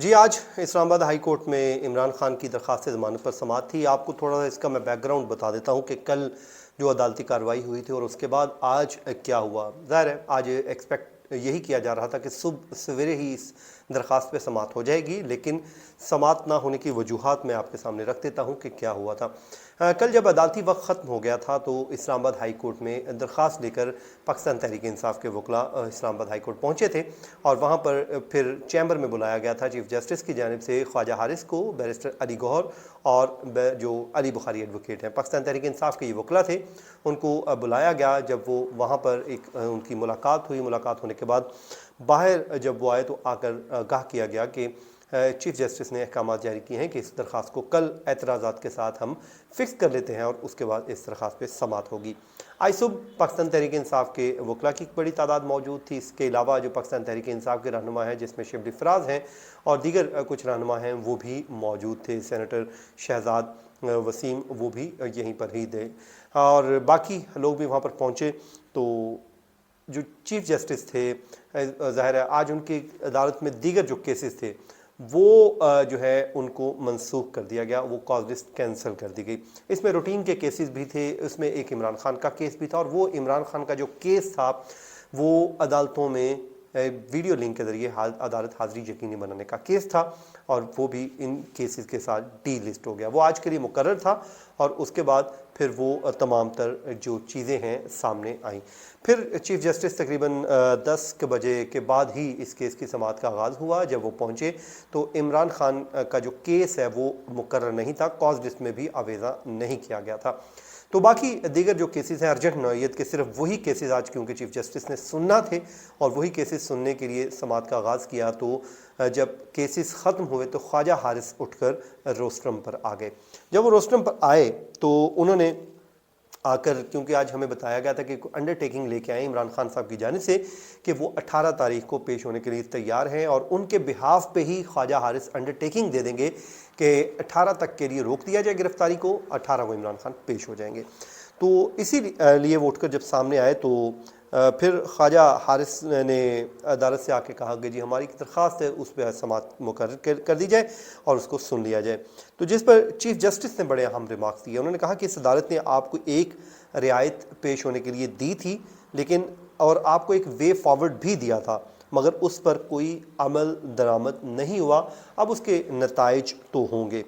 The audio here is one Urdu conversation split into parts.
جی آج اسلام آباد ہائی کورٹ میں عمران خان کی درخواست ضمانت پر سماعت تھی۔ آپ کو تھوڑا سا اس کا میں بیک گراؤنڈ بتا دیتا ہوں کہ کل جو عدالتی کارروائی ہوئی تھی اور اس کے بعد آج کیا ہوا۔ ظاہر ہے آج ایکسپیکٹ یہی کیا جا رہا تھا کہ صبح سویرے ہی اس درخواست پہ سماعت ہو جائے گی، لیکن سماعت نہ ہونے کی وجوہات میں آپ کے سامنے رکھ دیتا ہوں کہ کیا ہوا تھا۔ کل جب عدالتی وقت ختم ہو گیا تھا تو اسلام آباد ہائی کورٹ میں درخواست لے کر پاکستان تحریک انصاف کے وکلاء اسلام آباد ہائی کورٹ پہنچے تھے، اور وہاں پر پھر چیمبر میں بلایا گیا تھا چیف جسٹس کی جانب سے خواجہ حارث کو، بیرسٹر علی گوہر اور جو علی بخاری ایڈوکیٹ ہیں، پاکستان تحریک انصاف کے یہ وکلاء تھے، ان کو بلایا گیا۔ جب وہ وہاں پر ان کی ملاقات ہوئی، ملاقات ہونے کے بعد باہر جب وہ آئے تو آ کر آگاہ کیا گیا کہ چیف جسٹس نے احکامات جاری کیے ہیں کہ اس درخواست کو کل اعتراضات کے ساتھ ہم فکس کر لیتے ہیں اور اس کے بعد اس درخواست پہ سماعت ہوگی۔ آج صبح پاکستان تحریک انصاف کے وکلاء کی بڑی تعداد موجود تھی۔ اس کے علاوہ جو پاکستان تحریک انصاف کے رہنما ہیں، جس میں شبلی فراز ہیں اور دیگر کچھ رہنما ہیں، وہ بھی موجود تھے۔ سینیٹر شہزاد وسیم وہ بھی یہیں پر ہی تھے اور باقی لوگ بھی وہاں پر پہنچے۔ تو جو چیف جسٹس تھے، ظاہر ہے آج ان کی عدالت میں دیگر جو کیسز تھے وہ جو ہے ان کو منسوخ کر دیا گیا، وہ کاز لسٹ کینسل کر دی گئی۔ اس میں روٹین کے کیسز بھی تھے، اس میں ایک عمران خان کا کیس بھی تھا، اور وہ عمران خان کا جو کیس تھا وہ عدالتوں میں ویڈیو لنک کے ذریعے عدالت حاضری یقینی بنانے کا کیس تھا، اور وہ بھی ان کیسز کے ساتھ ڈی لسٹ ہو گیا۔ وہ آج کے لیے مقرر تھا اور اس کے بعد پھر وہ تمام تر جو چیزیں ہیں سامنے آئیں۔ پھر چیف جسٹس تقریباً 10 بجے کے بعد ہی اس کیس کی سماعت کا آغاز ہوا۔ جب وہ پہنچے تو عمران خان کا جو کیس ہے وہ مقرر نہیں تھا، کاز لسٹ میں بھی آویزاں نہیں کیا گیا تھا۔ تو باقی دیگر جو کیسز ہیں ارجنٹ نوعیت کے، صرف وہی کیسز آج کیونکہ چیف جسٹس نے سننا تھے اور وہی کیسز سننے کے لیے سماعت کا آغاز کیا، تو جب کیسز ختم ہوئے تو خواجہ حارث اٹھ کر روسٹرم پر آ گئے۔ جب وہ روسٹرم پر آئے تو انہوں نے آ کر، کیونکہ آج ہمیں بتایا گیا تھا کہ انڈر ٹیکنگ لے کے آئے عمران خان صاحب کی جانب سے کہ وہ 18 تاریخ کو پیش ہونے کے لیے تیار ہیں، اور ان کے بہاف پہ ہی خواجہ حارث انڈر ٹیکنگ دے دیں گے کہ 18 تک کے لیے روک دیا جائے گرفتاری کو، 18 کو عمران خان پیش ہو جائیں گے۔ تو اسی لیے وہ اٹھ کر جب سامنے آئے تو پھر خواجہ حارث نے عدالت سے آ کے کہا کہ جی ہماری درخواست ہے اس پہ سماعت مقرر کر دی جائے اور اس کو سن لیا جائے۔ تو جس پر چیف جسٹس نے بڑے اہم ریمارکس دیے۔ انہوں نے کہا کہ اس عدالت نے آپ کو ایک رعایت پیش ہونے کے لیے دی تھی، لیکن اور آپ کو ایک وے فارورڈ بھی دیا تھا، مگر اس پر کوئی عمل درآمد نہیں ہوا، اب اس کے نتائج تو ہوں گے۔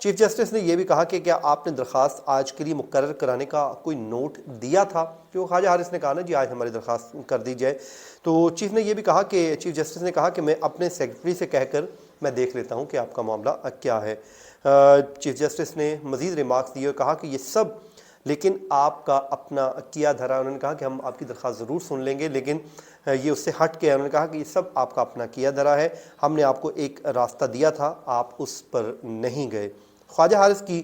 چیف جسٹس نے یہ بھی کہا کہ کیا آپ نے درخواست آج کے لیے مقرر کرانے کا کوئی نوٹ دیا تھا؟ جو خواجہ حارث نے کہا نا جی آج ہماری درخواست کر دی جائے، تو چیف نے یہ بھی کہا کہ چیف جسٹس نے کہا کہ میں اپنے سیکرٹری سے کہہ کر میں دیکھ لیتا ہوں کہ آپ کا معاملہ کیا ہے۔ چیف جسٹس نے مزید ریمارکس دیے اور کہا کہ یہ سب لیکن آپ کا اپنا کیا دھرا، انہوں نے کہا کہ ہم آپ کی درخواست ضرور سن لیں گے، لیکن یہ اس سے ہٹ کے انہوں نے کہا کہ یہ سب آپ کا اپنا کیا دھرا ہے، ہم نے آپ کو ایک راستہ دیا تھا، آپ اس پر نہیں گئے۔ خواجہ حارث کی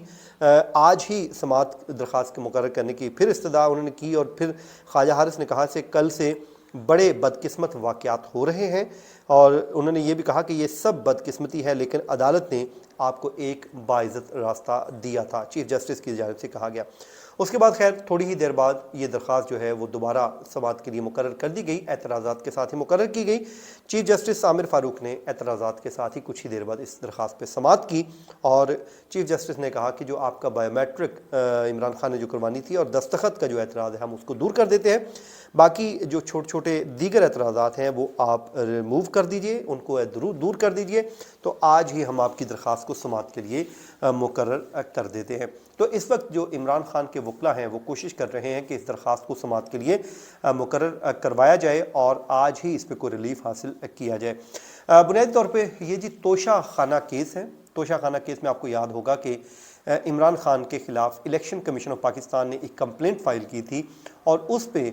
آج ہی سماعت درخواست کے مقرر کرنے کی پھر استدعا انہوں نے کی، اور پھر خواجہ حارث نے کہا کہ کل سے بڑے بدقسمت واقعات ہو رہے ہیں، اور انہوں نے یہ بھی کہا کہ یہ سب بدقسمتی ہے لیکن عدالت نے آپ کو ایک باعزت راستہ دیا تھا، چیف جسٹس کی جانب سے کہا گیا۔ اس کے بعد خیر تھوڑی ہی دیر بعد یہ درخواست جو ہے وہ دوبارہ سماعت کے لیے مقرر کر دی گئی، اعتراضات کے ساتھ ہی مقرر کی گئی۔ چیف جسٹس عامر فاروق نے اعتراضات کے ساتھ ہی کچھ ہی دیر بعد اس درخواست پہ سماعت کی، اور چیف جسٹس نے کہا کہ جو آپ کا بایو میٹرک عمران خان نے جو کروانی تھی اور دستخط کا جو اعتراض ہے ہم اس کو دور کر دیتے ہیں، باقی جو چھوٹے چھوٹے دیگر اعتراضات ہیں وہ آپ ریموو کر دیجئے، ان کو دور کر دیجئے، تو آج ہی ہم آپ کی درخواست کو سماعت کے لیے مقرر کر دیتے ہیں۔ تو اس وقت جو عمران خان کے وکلاء ہیں وہ کوشش کر رہے ہیں کہ اس درخواست کو سماعت کے لیے مقرر کروایا جائے اور آج ہی اس پہ کوئی ریلیف حاصل کیا جائے۔ بنیادی طور پہ یہ جی توشہ خانہ کیس ہے۔ توشہ خانہ کیس میں آپ کو یاد ہوگا کہ عمران خان کے خلاف الیکشن کمیشن آف پاکستان نے ایک کمپلینٹ فائل کی تھی، اور اس پہ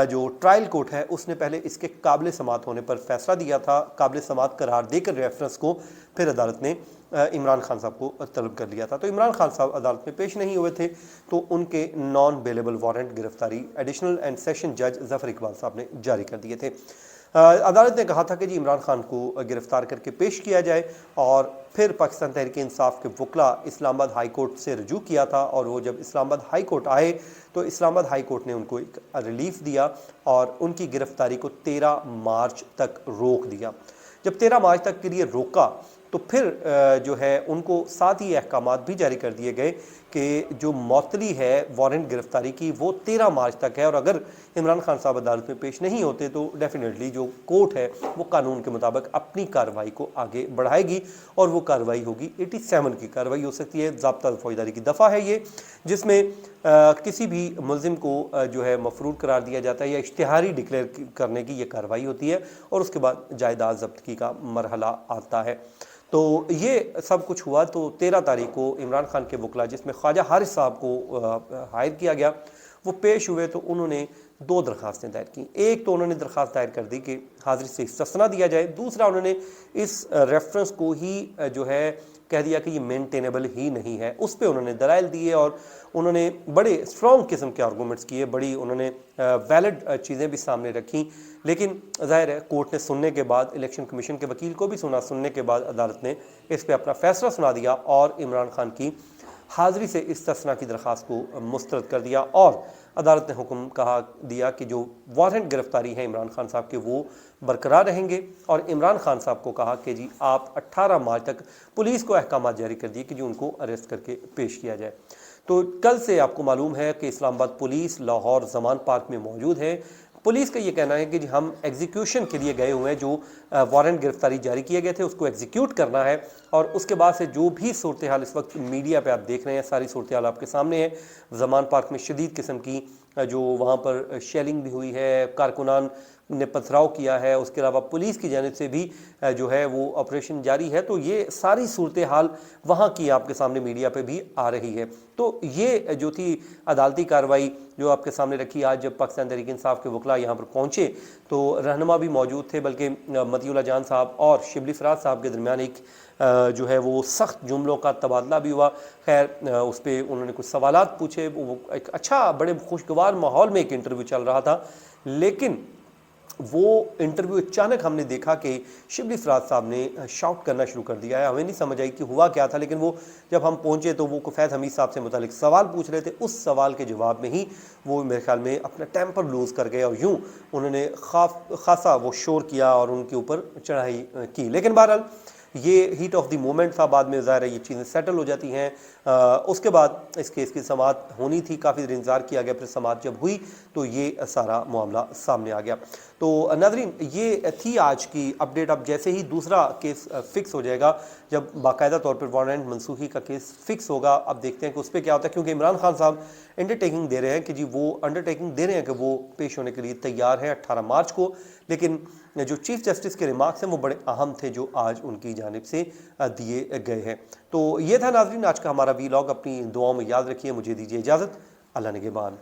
جو ٹرائل کورٹ ہے اس نے پہلے اس کے قابل سماعت ہونے پر فیصلہ دیا تھا، قابل سماعت قرار دے کر ریفرنس کو پھر عدالت نے عمران خان صاحب کو طلب کر لیا تھا۔ تو عمران خان صاحب عدالت میں پیش نہیں ہوئے تھے، تو ان کے نان بیلیبل وارنٹ گرفتاری ایڈیشنل اینڈ سیشن جج ظفر اقبال صاحب نے جاری کر دیے تھے۔ عدالت نے کہا تھا کہ جی عمران خان کو گرفتار کر کے پیش کیا جائے، اور پھر پاکستان تحریک انصاف کے وکلاء اسلام آباد ہائی کورٹ سے رجوع کیا تھا، اور وہ جب اسلام آباد ہائی کورٹ آئے تو اسلام آباد ہائی کورٹ نے ان کو ایک ریلیف دیا اور ان کی گرفتاری کو 13 مارچ تک روک دیا۔ جب 13 مارچ تک کے لیے روکا تو پھر جو ہے ان کو ساتھ ہی احکامات بھی جاری کر دیے گئے کہ جو معطلی ہے وارنٹ گرفتاری کی وہ 13 مارچ تک ہے، اور اگر عمران خان صاحب عدالت میں پیش نہیں ہوتے تو ڈیفینیٹلی جو کورٹ ہے وہ قانون کے مطابق اپنی کارروائی کو آگے بڑھائے گی، اور وہ کارروائی ہوگی 87 کی کارروائی ہو سکتی ہے۔ ضابطہ فوجداری کی دفعہ ہے یہ، جس میں کسی بھی ملزم کو جو ہے مفرور قرار دیا جاتا ہے یا اشتہاری ڈکلیئر کرنے کی یہ کارروائی ہوتی ہے، اور اس کے بعد جائیداد ضبطگی کا مرحلہ آتا ہے۔ تو یہ سب کچھ ہوا تو 13 تاریخ کو عمران خان کے وکلا، جس میں خواجہ حارث صاحب کو ہائر کیا گیا، وہ پیش ہوئے تو انہوں نے 2 درخواستیں دائر کی۔ ایک تو انہوں نے درخواست دائر کر دی کہ حاضری سے استثنا دیا جائے، دوسرا انہوں نے اس ریفرنس کو ہی جو ہے کہہ دیا کہ یہ مینٹینیبل ہی نہیں ہے، اس پہ انہوں نے دلائل دیے، اور انہوں نے بڑے اسٹرانگ قسم کے آرگومنٹس کیے، بڑی انہوں نے ویلڈ چیزیں بھی سامنے رکھیں، لیکن ظاہر ہے کورٹ نے سننے کے بعد، الیکشن کمیشن کے وکیل کو بھی سننے کے بعد عدالت نے اس پہ اپنا فیصلہ سنا دیا، اور عمران خان کی حاضری سے استثنا کی درخواست کو مسترد کر دیا، اور عدالت نے حکم کہا دیا کہ جو وارنٹ گرفتاری ہے عمران خان صاحب کے وہ برقرار رہیں گے، اور عمران خان صاحب کو کہا کہ جی آپ 18 مارچ تک پولیس کو احکامات جاری کر دیے کہ جو ان کو اریسٹ کر کے پیش کیا جائے۔ تو کل سے آپ کو معلوم ہے کہ اسلام آباد پولیس لاہور زمان پارک میں موجود ہے۔ پولیس کا یہ کہنا ہے کہ جی ہم ایگزیکیوشن کے لیے گئے ہوئے ہیں، جو وارنٹ گرفتاری جاری کیے گئے تھے اس کو ایگزیکیوٹ کرنا ہے، اور اس کے بعد سے جو بھی صورتحال اس وقت میڈیا پہ آپ دیکھ رہے ہیں، ساری صورتحال آپ کے سامنے ہے۔ زمان پارک میں شدید قسم کی جو وہاں پر شیلنگ بھی ہوئی ہے، کارکنان نے پتھراؤ کیا ہے، اس کے علاوہ پولیس کی جانب سے بھی جو ہے وہ آپریشن جاری ہے، تو یہ ساری صورتحال وہاں کی آپ کے سامنے میڈیا پہ بھی آ رہی ہے۔ تو یہ جو تھی عدالتی کارروائی جو آپ کے سامنے رکھی آج، جب پاکستان تحریک انصاف کے وکلا یہاں پر پہنچے تو رہنما بھی موجود تھے، بلکہ مطیع اللہ جان صاحب اور شبلی فراز صاحب کے درمیان ایک جو ہے وہ سخت جملوں کا تبادلہ بھی ہوا۔ خیر اس پہ انہوں نے کچھ سوالات پوچھے، وہ ایک اچھا بڑے خوشگوار ماحول میں ایک انٹرویو چل رہا تھا، لیکن وہ انٹرویو اچانک ہم نے دیکھا کہ شبلی فراز صاحب نے شاؤٹ کرنا شروع کر دیا ہے۔ ہمیں نہیں سمجھ آئی کہ ہوا کیا تھا، لیکن وہ جب ہم پہنچے تو وہ کفیت حمید صاحب سے متعلق سوال پوچھ رہے تھے، اس سوال کے جواب میں ہی وہ میرے خیال میں اپنا ٹیمپر لوز کر گئے، اور یوں انہوں نے خاصا وہ شور کیا اور ان کے اوپر چڑھائی کی۔ لیکن بہرحال یہ ہیٹ آف دی مومنٹ تھا، بعد میں ظاہر ہے یہ چیزیں سیٹل ہو جاتی ہیں۔ اس کے بعد اس کیس کی سماعت ہونی تھی، کافی دیر انتظار کیا گیا، پھر سماعت جب ہوئی تو یہ سارا معاملہ سامنے آ گیا۔ تو ناظرین یہ تھی آج کی اپڈیٹ۔ اب جیسے ہی دوسرا کیس فکس ہو جائے گا، جب باقاعدہ طور پر وارنٹ منسوخی کا کیس فکس ہوگا، اب دیکھتے ہیں کہ اس پہ کیا ہوتا ہے، کیونکہ عمران خان صاحب انڈرٹیکنگ دے رہے ہیں کہ جی وہ انڈرٹیکنگ دے رہے ہیں کہ وہ پیش ہونے کے لیے تیار ہیں 18 مارچ کو، لیکن جو چیف جسٹس کے ریمارکس ہیں وہ بڑے اہم تھے جو آج ان کی جانب سے دیے گئے ہیں۔ تو یہ تھا ناظرین آج کا ہمارا ویلاگ، اپنی دعاؤں میں یاد رکھیے، مجھے دیجیے اجازت، اللہ نگہبان۔